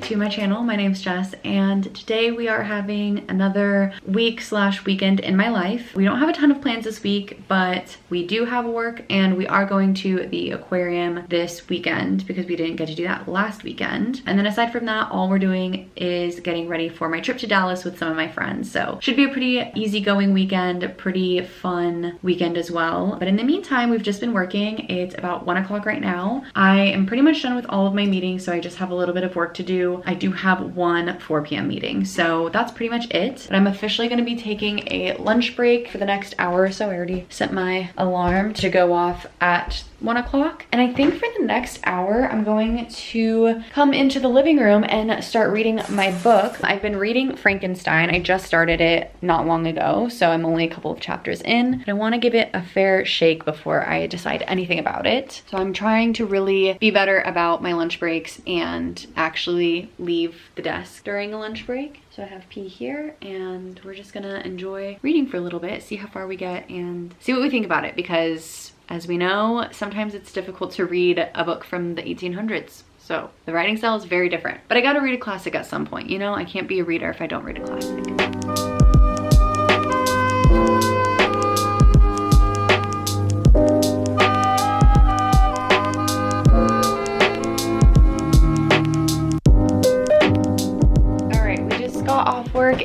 to my channel. My name's Jess, and today we are having another week/weekend in my life. We don't have a ton of plans this week, but we do have work, and we are going to the aquarium this weekend because we didn't get to do that last weekend. And then aside from that, all we're doing is getting ready for my trip to Dallas with some of my friends. So should be a pretty easygoing weekend, a pretty fun weekend as well. But in the meantime, we've just been working. It's about 1 o'clock right now. I am pretty much done with all of my meetings, so I just have a little bit of work to do. I do have one 4 p.m. meeting, so that's pretty much it. But I'm officially going to be taking a lunch break for the next hour or so. I already set my alarm to go off at 1 o'clock. And I think for the next hour, I'm going to come into the living room and start reading my book. I've been reading Frankenstein. I just started it not long ago, so I'm only a couple of chapters in. But I want to give it a fair shake before I decide anything about it. So I'm trying to really be better about my lunch breaks and actually leave the desk during a lunch break. So I have pee here, and we're just gonna enjoy reading for a little bit, see how far we get, and see what we think about it, because as we know, sometimes it's difficult to read a book from the 1800s. So the writing style is very different. But I gotta read a classic at some point, you know? I can't be a reader if I don't read a classic.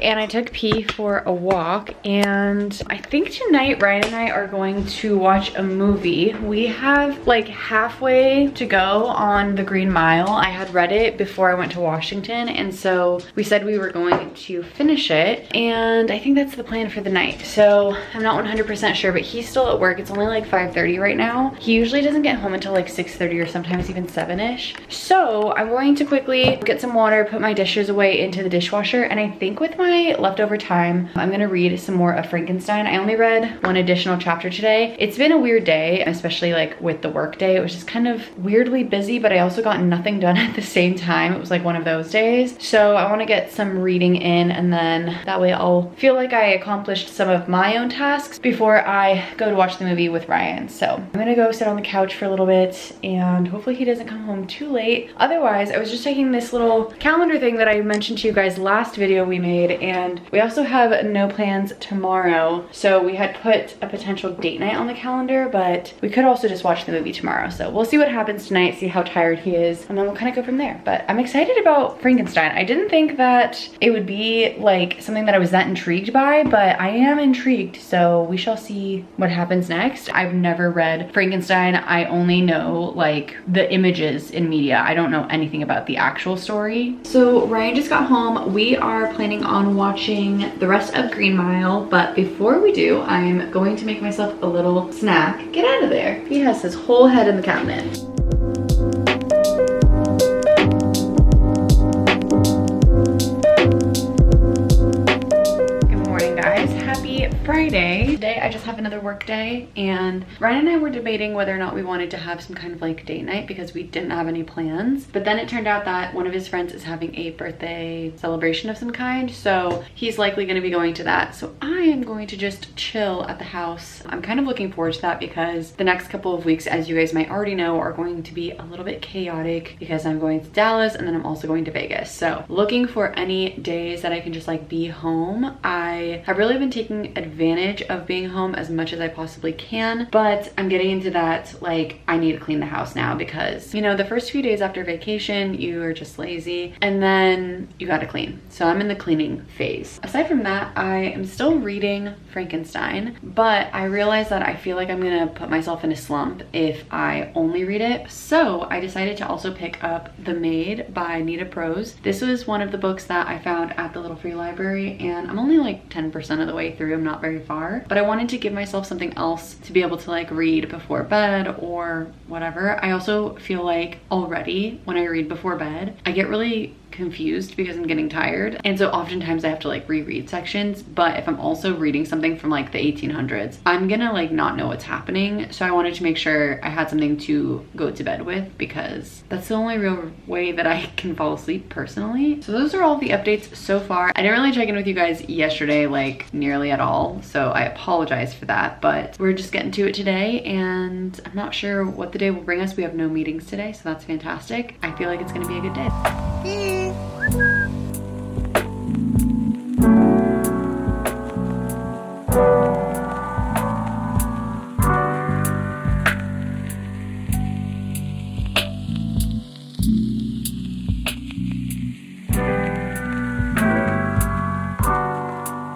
And I took P for a walk, and I think tonight Ryan and I are going to watch a movie. We have like halfway to go on the Green Mile. I had read it before I went to Washington, and so we said we were going to finish it, and I think that's the plan for the night. So I'm not 100% sure, but he's still at work. It's only like 5:30 right now. He usually doesn't get home until like 6:30 or sometimes even 7-ish. So I'm going to quickly get some water, put my dishes away into the dishwasher, and I think with my leftover time, I'm gonna read some more of Frankenstein. I only read one additional chapter today. It's been a weird day, especially like with the work day. It was just kind of weirdly busy, but I also got nothing done at the same time. It was like one of those days. So I wanna get some reading in, and then that way I'll feel like I accomplished some of my own tasks before I go to watch the movie with Ryan. So I'm gonna go sit on the couch for a little bit, and hopefully he doesn't come home too late. Otherwise, I was just taking this little calendar thing that I mentioned to you guys last video we made, and we also have no plans tomorrow. So we had put a potential date night on the calendar, but we could also just watch the movie tomorrow. So we'll see what happens tonight, see how tired he is, and then we'll kind of go from there. But I'm excited about Frankenstein. I didn't think that it would be like something that I was that intrigued by, but I am intrigued. So we shall see what happens next. I've never read Frankenstein. I only know like the images in media. I don't know anything about the actual story. So Ryan just got home. We are planning on watching the rest of Green Mile, but before we do, I'm going to make myself a little snack. Get out of there. He has his whole head in the cabinet. Friday. Today I just have another work day, and Ryan and I were debating whether or not we wanted to have some kind of like date night because we didn't have any plans. But then it turned out that one of his friends is having a birthday celebration of some kind, so he's likely going to be going to that. So I am going to just chill at the house. I'm kind of looking forward to that because the next couple of weeks, as you guys might already know, are going to be a little bit chaotic because I'm going to Dallas and then I'm also going to Vegas. So looking for any days that I can just like be home. I have really been taking advantage of being home as much as I possibly can, but I'm getting into that like I need to clean the house now because, you know, the first few days after vacation you are just lazy and then you gotta clean. So I'm in the cleaning phase. Aside from that, I am still reading Frankenstein, but I realize that I feel like I'm gonna put myself in a slump if I only read it. So I decided to also pick up The Maid by Nita Prose. This was one of the books that I found at the little free library, and I'm only like 10% of the way through. I'm not very far, but I wanted to give myself something else to be able to like read before bed or whatever. I also feel like already when I read before bed, I get really confused because I'm getting tired, and so oftentimes I have to like reread sections. But if I'm also reading something from like the 1800s, I'm gonna like not know what's happening. So I wanted to make sure I had something to go to bed with because that's the only real way that I can fall asleep personally. So those are all the updates so far. I didn't really check in with you guys yesterday like nearly at all, so I apologize for that, but we're just getting to it today, and I'm not sure what the day will bring us. We have no meetings today, so that's fantastic. I feel like it's gonna be a good day.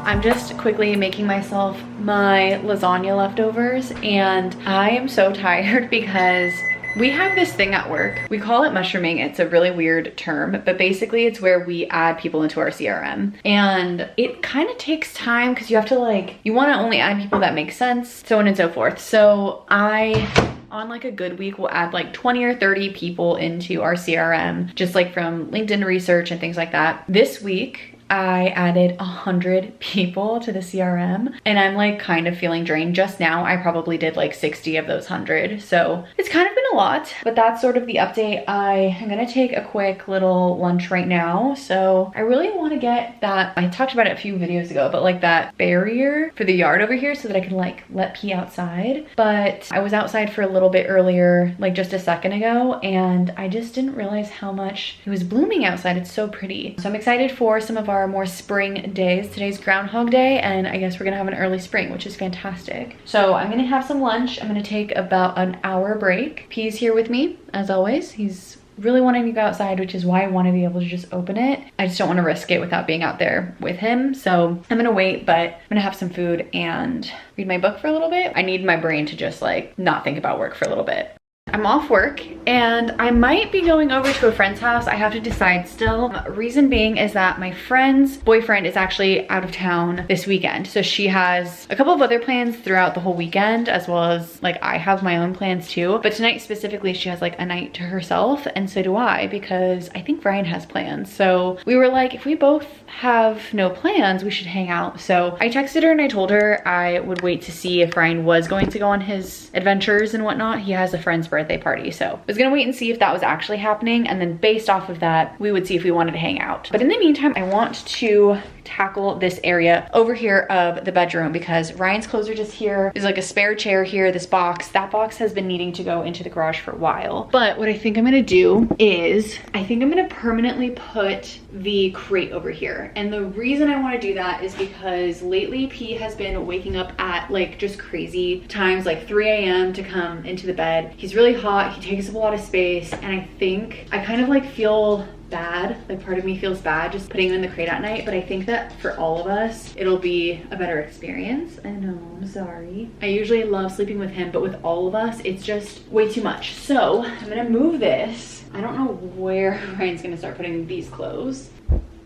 I'm just quickly making myself my lasagna leftovers, and I am so tired because we have this thing at work. We call it mushrooming. It's a really weird term, but basically it's where we add people into our CRM. And it kind of takes time because you have to you want to only add people that make sense, so on and so forth. So on like a good week, we'll add like 20 or 30 people into our CRM, just like from LinkedIn research and things like that. This week, I added 100 people to the CRM, and I'm like kind of feeling drained. Just now, I probably did like 60 of those 100. So it's kind of been a lot, but that's sort of the update. I am gonna take a quick little lunch right now. So I really want to get that, I talked about it a few videos ago, but like that barrier for the yard over here so that I can like let pee outside. But I was outside for a little bit earlier, like just a second ago, and I just didn't realize how much it was blooming outside. It's so pretty. So I'm excited for some of our more spring days. Today's Groundhog Day, and I guess we're gonna have an early spring, which is fantastic. So I'm gonna have some lunch. I'm gonna take about an hour break. P's here with me, as always. He's really wanting to go outside, which is why I want to be able to just open it. I just don't want to risk it without being out there with him. So I'm gonna wait, but I'm gonna have some food and read my book for a little bit. I need my brain to just like not think about work for a little bit. I'm off work and I might be going over to a friend's house. I have to decide still. Reason being is that my friend's boyfriend is actually out of town this weekend. So she has a couple of other plans throughout the whole weekend, as well as like I have my own plans too. But tonight specifically, she has like a night to herself, and so do I, because I think Ryan has plans. So we were like, if we both have no plans, we should hang out. So I texted her and I told her I would wait to see if Ryan was going to go on his adventures and whatnot. He has a friend's birthday party, so I was gonna wait and see if that was actually happening, and then based off of that we would see if we wanted to hang out. But in the meantime, I want to tackle this area over here of the bedroom because Ryan's clothes are just here. There's like a spare chair here, this box. That box has been needing to go into the garage for a while. But what I think I'm gonna do is I think I'm gonna permanently put the crate over here. And the reason I want to do that is because lately P has been waking up at like just crazy times, like 3 a.m. to come into the bed. He's really hot, he takes up a lot of space, and I think I kind of like feel bad, like part of me feels bad just putting him in the crate at night, but I think that for all of us it'll be a better experience. I know, I'm sorry. I usually love sleeping with him, but with all of us it's just way too much. So I'm gonna move this. I don't know where Ryan's gonna start putting these clothes.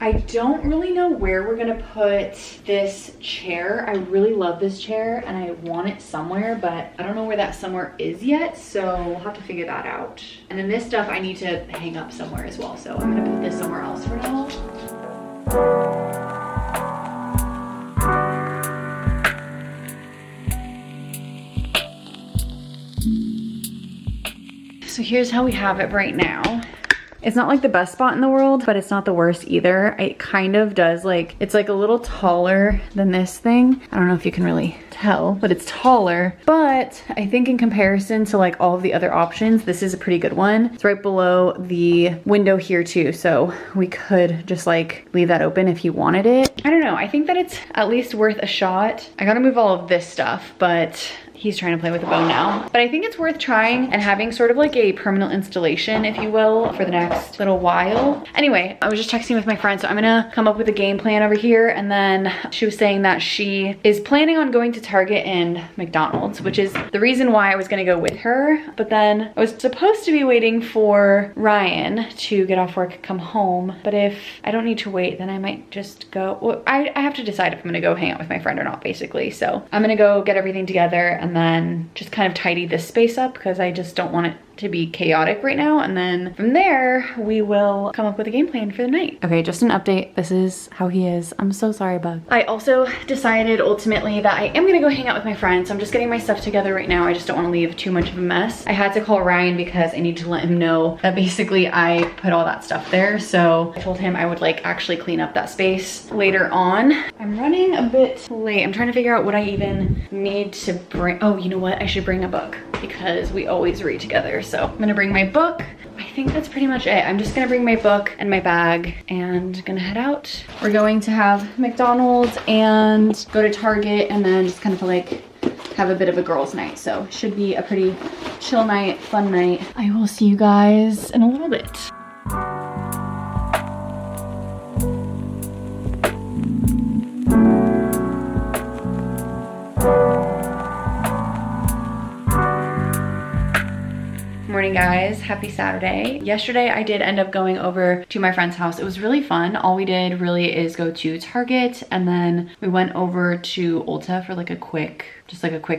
I don't really know where we're gonna put this chair. I really love this chair and I want it somewhere, but I don't know where that somewhere is yet, so we'll have to figure that out. And then this stuff I need to hang up somewhere as well, so I'm gonna put this somewhere else for now. So here's how we have it right now. It's not like the best spot in the world, but it's not the worst either. It kind of does like, it's like a little taller than this thing. I don't know if you can really tell, but it's taller. But I think in comparison to like all of the other options, this is a pretty good one. It's right below the window here too. So we could just like leave that open if you wanted it. I don't know, I think that it's at least worth a shot. I gotta move all of this stuff, but he's trying to play with the bone now. But I think it's worth trying and having sort of like a permanent installation, if you will, for the next little while. Anyway, I was just texting with my friend, so I'm gonna come up with a game plan over here. And then she was saying that she is planning on going to Target and McDonald's, which is the reason why I was gonna go with her. But then I was supposed to be waiting for Ryan to get off work, come home. But if I don't need to wait, then I might just go. Well, I have to decide if I'm gonna go hang out with my friend or not, basically. So I'm gonna go get everything together and then just kind of tidy this space up because I just don't want it to be chaotic right now. And then from there, we will come up with a game plan for the night. Okay, just an update. This is how he is. I'm so sorry, bug. I also decided ultimately that I am gonna go hang out with my friends. So I'm just getting my stuff together right now. I just don't want to leave too much of a mess. I had to call Ryan because I need to let him know that basically I put all that stuff there. So I told him I would like actually clean up that space later on. I'm running a bit late. I'm trying to figure out what I even need to bring. Oh, you know what? I should bring a book because we always read together. So I'm gonna bring my book. I think that's pretty much it. I'm just gonna bring my book and my bag and gonna head out. We're going to have McDonald's and go to Target and then just kind of like have a bit of a girls' night. So should be a pretty chill night, fun night. I will see you guys in a little bit. Morning guys, happy Saturday. Yesterday I did end up going over to my friend's house. It was really fun. All we did really is go to Target and then we went over to Ulta for like a quick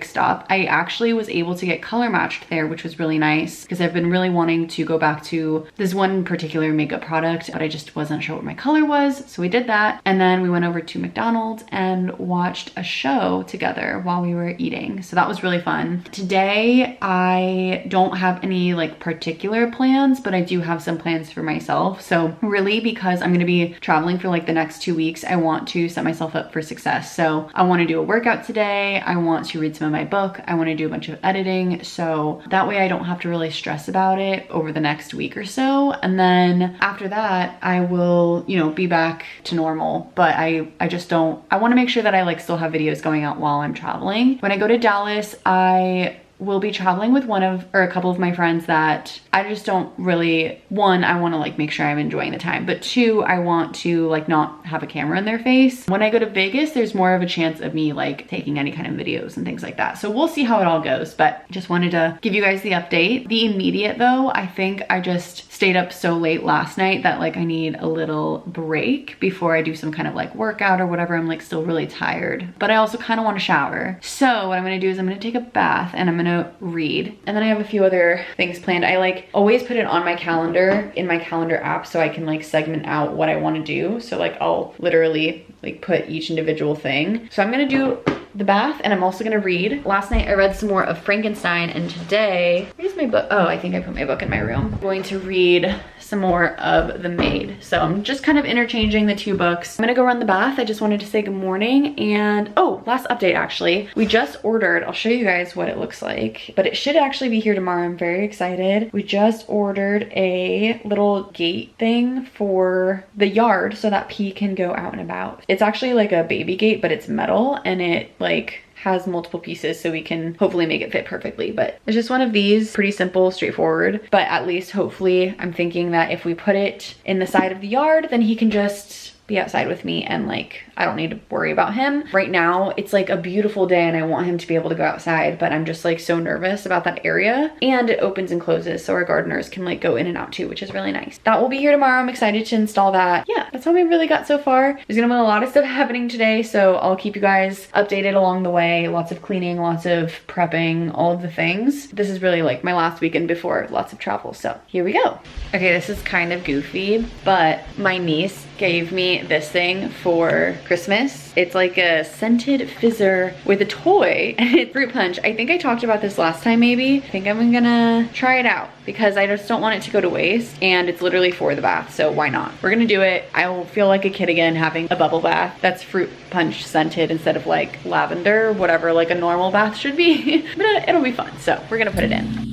stop. I actually was able to get color matched there, which was really nice because I've been really wanting to go back to this one particular makeup product, but I just wasn't sure what my color was. So we did that. And then we went over to McDonald's and watched a show together while we were eating. So that was really fun. Today, I don't have any like particular plans, but I do have some plans for myself. So really, because I'm gonna be traveling for like the next 2 weeks, I want to set myself up for success. So I wanna do a workout today. I want to read some of my book. I want to do a bunch of editing, so that way I don't have to really stress about it over the next week or so. And then after that, I will, you know, be back to normal. But I want to make sure that I like still have videos going out while I'm traveling. When I go to Dallas, I will be traveling with a couple of my friends that I just don't really, one, I want to like make sure I'm enjoying the time, but two, I want to like not have a camera in their face. When I go to Vegas, there's more of a chance of me like taking any kind of videos and things like that. So we'll see how it all goes, but just wanted to give you guys the update. The immediate though, I think I just stayed up so late last night that like I need a little break before I do some kind of like workout or whatever. I'm like still really tired, but I also kind of want to shower. So what I'm going to do is I'm going to take a bath and I'm going to read. And then I have a few other things planned. I like always put it on my calendar in my calendar app so I can like segment out what I want to do. So like I'll literally like put each individual thing. So I'm going to do the bath and I'm also going to read. Last night I read some more of Frankenstein and today, where's my book? Oh, I think I put my book in my room. I'm going to read some more of The Maid. So I'm just kind of interchanging the two books. I'm gonna go run the bath. I just wanted to say good morning. And oh, last update actually. We just ordered, I'll show you guys what it looks like, but it should actually be here tomorrow. I'm very excited. We just ordered a little gate thing for the yard so that P can go out and about. It's actually like a baby gate, but it's metal and it like has multiple pieces so we can hopefully make it fit perfectly. But it's just one of these, pretty simple, straightforward, but at least hopefully I'm thinking that if we put it in the side of the yard, then he can just be outside with me and like I don't need to worry about him. Right now it's like a beautiful day and I want him to be able to go outside, but I'm just like so nervous about that area. And it opens and closes so our gardeners can like go in and out too, which is really nice. That will be here tomorrow. I'm excited to install that. Yeah, that's all we really got so far. There's gonna be a lot of stuff happening today, so I'll keep you guys updated along the way. Lots of cleaning, lots of prepping, all of the things. This is really like my last weekend before lots of travel, so here we go. Okay, this is kind of goofy, but my niece gave me this thing for Christmas. It's like a scented fizzer with a toy and it's fruit punch. I think I talked about this last time maybe. I think I'm gonna try it out because I just don't want it to go to waste and it's literally for the bath, so why not? We're gonna do it. I will feel like a kid again having a bubble bath that's fruit punch scented instead of like lavender, whatever like a normal bath should be. But it'll be fun, so we're gonna put it in.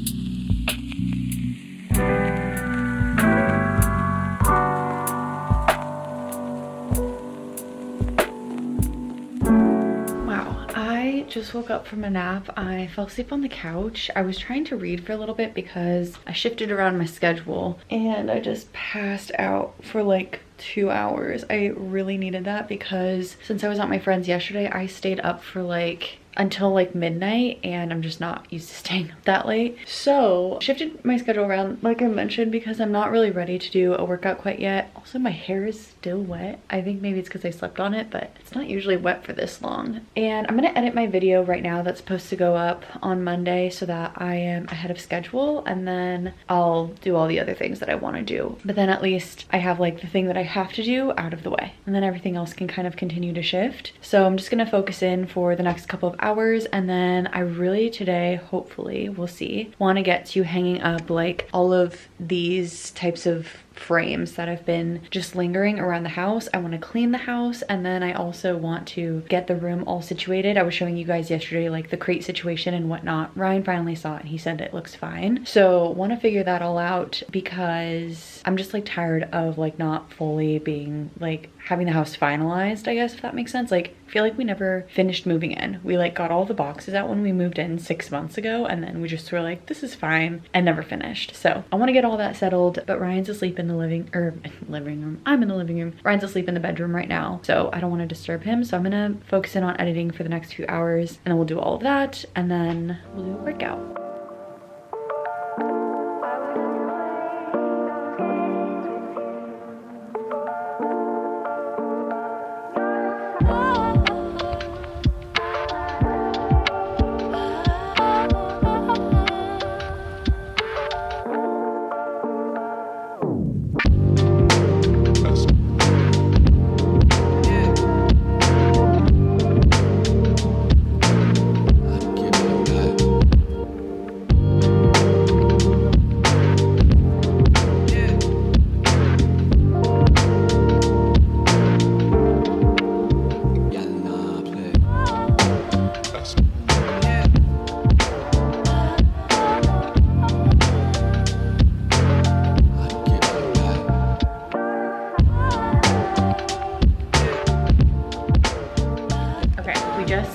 Just woke up from a nap. I fell asleep on the couch. I was trying to read for a little bit because I shifted around my schedule and I just passed out for like 2 hours. I really needed that because since I was at my friend's yesterday, I stayed up for like until like midnight and I'm just not used to staying up that late. So shifted my schedule around like I mentioned because I'm not really ready to do a workout quite yet. Also my hair is still wet. I think maybe it's because I slept on it, but it's not usually wet for this long. And I'm gonna edit my video right now that's supposed to go up on Monday so that I am ahead of schedule and then I'll do all the other things that I want to do. But then at least I have like the thing that I have to do out of the way and then everything else can kind of continue to shift. So I'm just gonna focus in for the next couple of hours and then I really today, hopefully, we'll see, want to get to hanging up like all of these types of frames that have been just lingering around the house. I want to clean the house, and then I also want to get the room all situated. I was showing you guys yesterday like the crate situation and whatnot. Ryan finally saw it and he said it looks fine. So want to figure that all out because I'm just like tired of like not fully being like having the house finalized, I guess, if that makes sense. Like, I feel like we never finished moving in. We like got all the boxes out when we moved in 6 months ago, and then we just were like, this is fine, and never finished. So I want to get all that settled, but Ryan's asleep in the living room. I'm in the living room. Ryan's asleep in the bedroom right now, so I don't want to disturb him. So I'm gonna focus in on editing for the next few hours, and then we'll do all of that, and then we'll do a workout.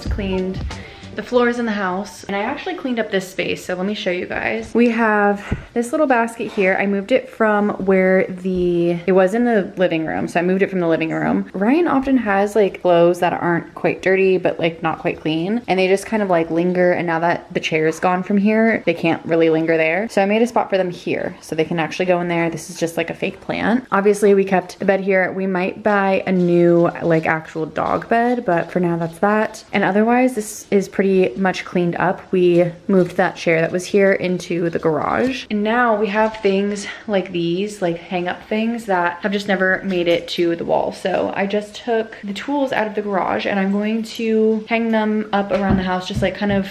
Cleaned the floors in the house, and I actually cleaned up this space, so let me show you guys. We have this little basket here. I moved it from where it was in the living room, so I moved it from the living room. Ryan often has like clothes that aren't quite dirty but like not quite clean, and they just kind of like linger, and now that the chair is gone from here, they can't really linger there. So I made a spot for them here so they can actually go in there. This is just like a fake plant. Obviously we kept the bed here. We might buy a new like actual dog bed, but for now that's that. And otherwise this is pretty much cleaned up. We moved that chair that was here into the garage, and now we have things like these, like hang up things that have just never made it to the wall. So I just took the tools out of the garage and I'm going to hang them up around the house, just like kind of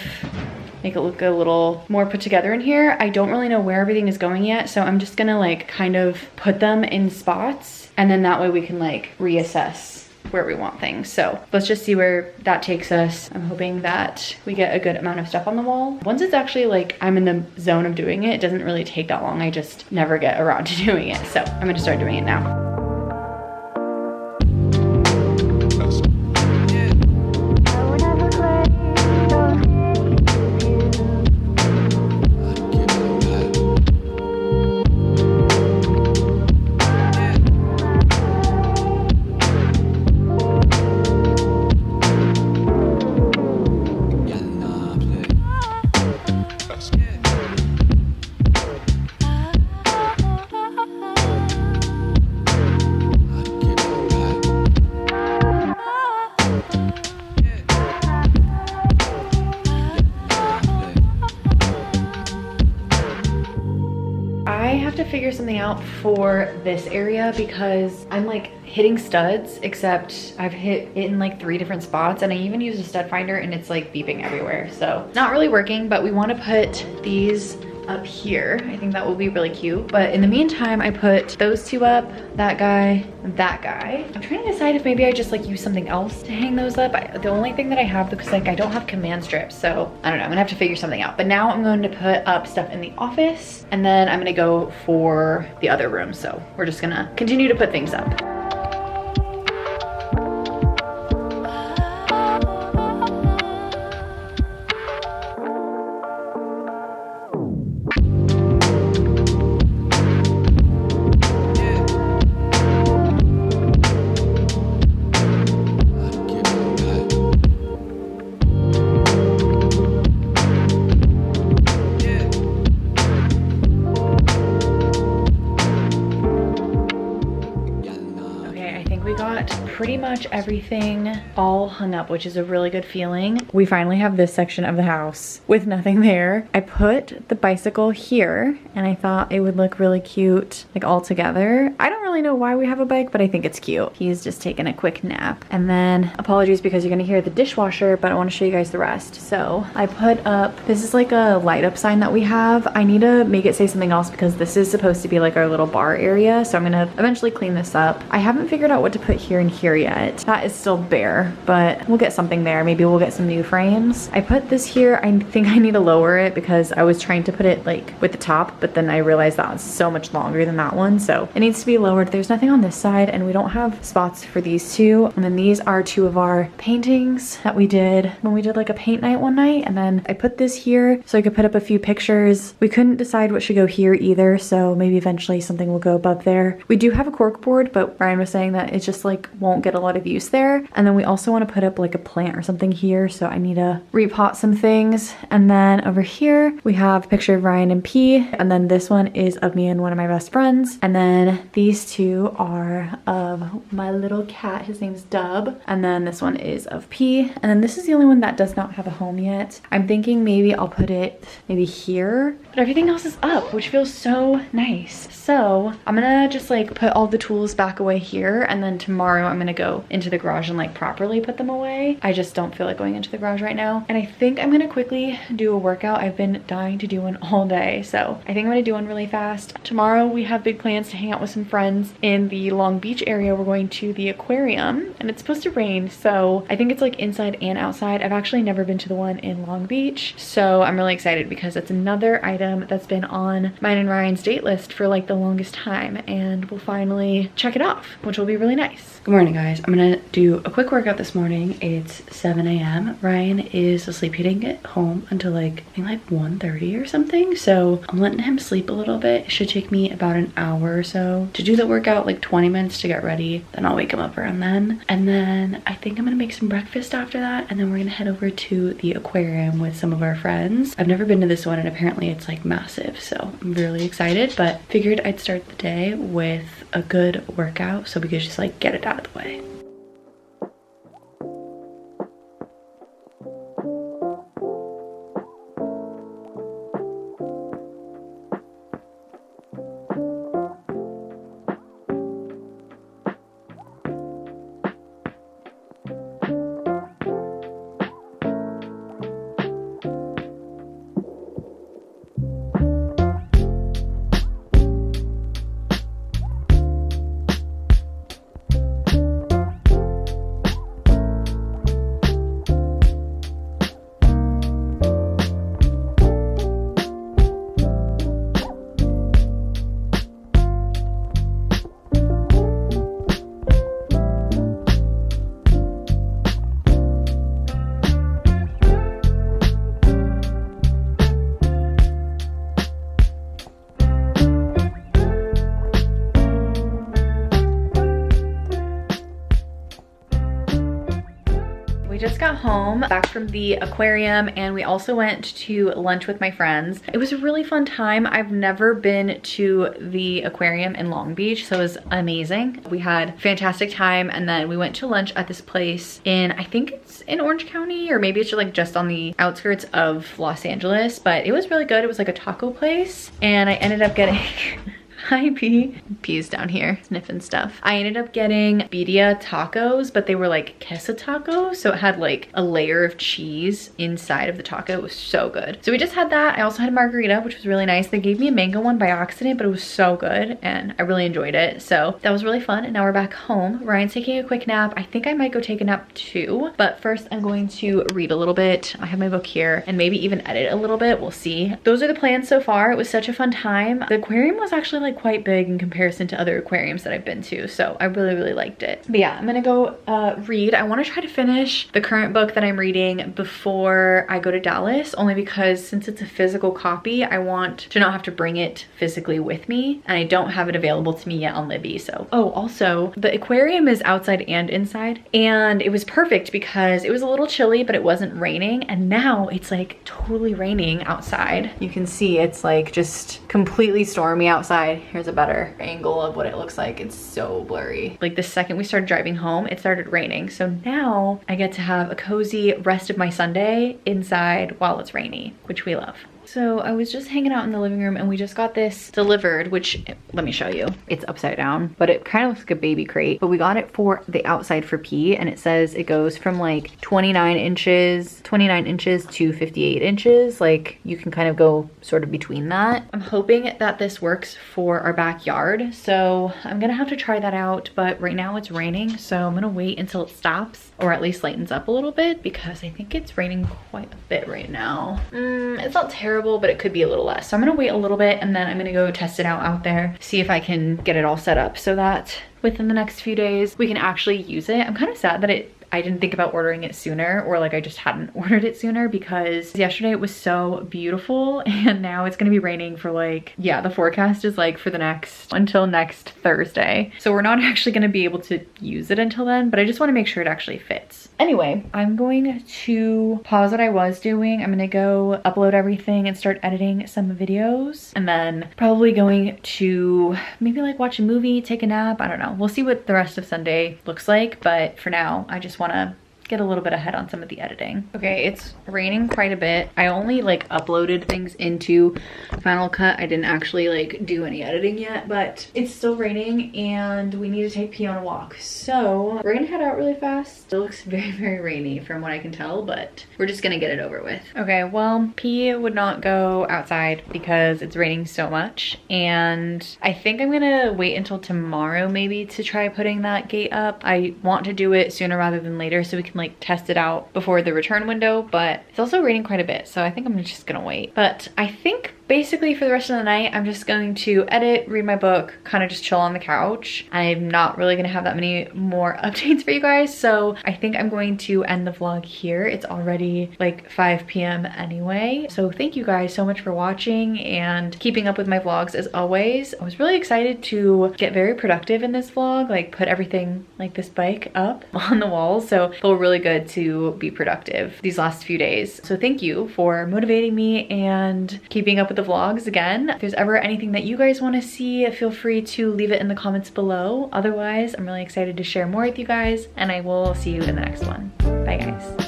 make it look a little more put together in here. I don't really know where everything is going yet, so I'm just gonna like kind of put them in spots, and then that way we can like reassess where we want things. So let's just see where that takes us. I'm hoping that we get a good amount of stuff on the wall. Once it's actually like I'm in the zone of doing it, it doesn't really take that long. I just never get around to doing it. So I'm gonna start doing it now. I have to figure something out for this area because I'm like hitting studs, except I've hit it in like 3 different spots, and I even used a stud finder and it's like beeping everywhere. So not really working, but we want to put these up here. I think that will be really cute. But in the meantime, I put those 2 up, that guy, that guy. I'm trying to decide if maybe I just like use something else to hang those up. The only thing that I have, because like I don't have command strips, so I don't know, I'm gonna have to figure something out. But now I'm going to put up stuff in the office, and then I'm gonna go for the other room. So we're just gonna continue to put things up. Pretty much everything all hung up, which is a really good feeling. We finally have this section of the house with nothing there. I put the bicycle here and I thought it would look really cute like all together. I don't really really know why we have a bike, but I think it's cute. He's just taking a quick nap. And then apologies because you're gonna hear the dishwasher, but I want to show you guys the rest. So I put up, this is like a light up sign that we have. I need to make it say something else because this is supposed to be like our little bar area. So I'm gonna eventually clean this up. I haven't figured out what to put here and here yet. That is still bare, but we'll get something there. Maybe we'll get some new frames. I put this here. I think I need to lower it because I was trying to put it like with the top, but then I realized that was so much longer than that one. So it needs to be lowered. There's nothing on this side and we don't have spots for these two. And then these are two of our paintings that we did when we did like a paint night one night. And then I put this here so I could put up a few pictures. We couldn't decide what should go here either. So maybe eventually something will go above there. We do have a cork board, but Ryan was saying that it just like won't get a lot of use there. And then we also want to put up like a plant or something here. So I need to repot some things. And then over here we have a picture of Ryan and P. And then this one is of me and one of my best friends. And then these two are of my little cat. His name's Dub. And then this one is of P. And then this is the only one that does not have a home yet. I'm thinking maybe I'll put it maybe here, but everything else is up, which feels so nice. So I'm gonna just like put all the tools back away here. And then tomorrow I'm gonna go into the garage and like properly put them away. I just don't feel like going into the garage right now. And I think I'm gonna quickly do a workout. I've been dying to do one all day. So I think I'm gonna do one really fast. Tomorrow we have big plans to hang out with some friends in the Long Beach area. We're going to the aquarium and it's supposed to rain. So I think it's like inside and outside. I've actually never been to the one in Long Beach. So I'm really excited because it's another item that's been on mine and Ryan's date list for like the longest time. And we'll finally check it off, which will be really nice. Good morning, guys. I'm gonna do a quick workout this morning. It's 7 a.m. Ryan is asleep. He didn't get home until like, I think like 1:30 or something. So I'm letting him sleep a little bit. It should take me about an hour or so to do the workout, like 20 minutes to get ready. Then I'll wake him up around then. And then I think I'm gonna make some breakfast after that. And then we're gonna head over to the aquarium with some of our friends. I've never been to this one and apparently it's like massive. So I'm really excited, but figured I'd start the day with a good workout so we could just like get it out of the way. Just got home back from the aquarium and we also went to lunch with my friends. It was a really fun time. I've never been to the aquarium in Long Beach, so it was amazing. We had a fantastic time and then we went to lunch at this place in, I think it's in Orange County or maybe it's like just on the outskirts of Los Angeles, but it was really good. It was like a taco place and I ended up getting Hi P. P's down here sniffing stuff. I ended up getting birria tacos, but they were like queso tacos. So it had like a layer of cheese inside of the taco. It was so good. So we just had that. I also had a margarita, which was really nice. They gave me a mango one by accident, but it was so good and I really enjoyed it. So that was really fun. And now we're back home. Ryan's taking a quick nap. I think I might go take a nap too, but first I'm going to read a little bit. I have my book here and maybe even edit a little bit. We'll see. Those are the plans so far. It was such a fun time. The aquarium was actually like quite big in comparison to other aquariums that I've been to, so I really liked it. But yeah, I'm gonna go read. I want to try to finish the current book that I'm reading before I go to Dallas, only because since it's a physical copy, I want to not have to bring it physically with me, and I don't have it available to me yet on Libby. So also the aquarium is outside and inside, and it was perfect because it was a little chilly but it wasn't raining, and now it's like totally raining outside. You can see it's like just completely stormy outside. Here's a better angle of what it looks like. It's so blurry. Like the second we started driving home, it started raining. So now I get to have a cozy rest of my Sunday inside while it's rainy, which we love. So I was just hanging out in the living room and we just got this delivered, which, let me show you. It's upside down, but it kind of looks like a baby crate. But we got it for the outside for P, and it says it goes from like 29 inches to 58 inches. Like you can kind of go sort of between that. I'm hoping that this works for our backyard. So I'm gonna have to try that out, but right now it's raining. So I'm gonna wait until it stops, or at least lightens up a little bit, because I think it's raining quite a bit right now. It's not terrible, but it could be a little less. So I'm gonna wait a little bit and then I'm gonna go test it out there, see if I can get it all set up so that within the next few days we can actually use it. I'm kind of sad that I didn't think about ordering it sooner, or like I just hadn't ordered it sooner, because yesterday it was so beautiful and now it's gonna be raining for like, yeah, the forecast is like for until next Thursday. So we're not actually gonna be able to use it until then, but I just wanna make sure it actually fits. Anyway, I'm going to pause what I was doing. I'm gonna go upload everything and start editing some videos, and then probably going to maybe like watch a movie, take a nap, I don't know. We'll see what the rest of Sunday looks like, but for now, I just wanna get a little bit ahead on some of the editing. Okay, it's raining quite a bit. I only like uploaded things into Final Cut. I didn't actually like do any editing yet, but it's still raining and we need to take P on a walk. So we're gonna head out really fast. It looks very, very rainy from what I can tell, but we're just gonna get it over with. Okay, well, P would not go outside because it's raining so much. And I think I'm gonna wait until tomorrow maybe to try putting that gate up. I want to do it sooner rather than later so we can like test it out before the return window, but it's also raining quite a bit, so I think I'm just gonna wait. But I think basically for the rest of the night, I'm just going to edit, read my book, kind of just chill on the couch. I'm not really gonna have that many more updates for you guys, so I think I'm going to end the vlog here. It's already like 5 p.m. anyway. So thank you guys so much for watching and keeping up with my vlogs as always. I was really excited to get very productive in this vlog, like put everything like this bike up on the walls, so it felt really good to be productive these last few days. So thank you for motivating me and keeping up with the vlogs again. If there's ever anything that you guys want to see, feel free to leave it in the comments below. Otherwise, I'm really excited to share more with you guys, and I will see you in the next one. Bye guys.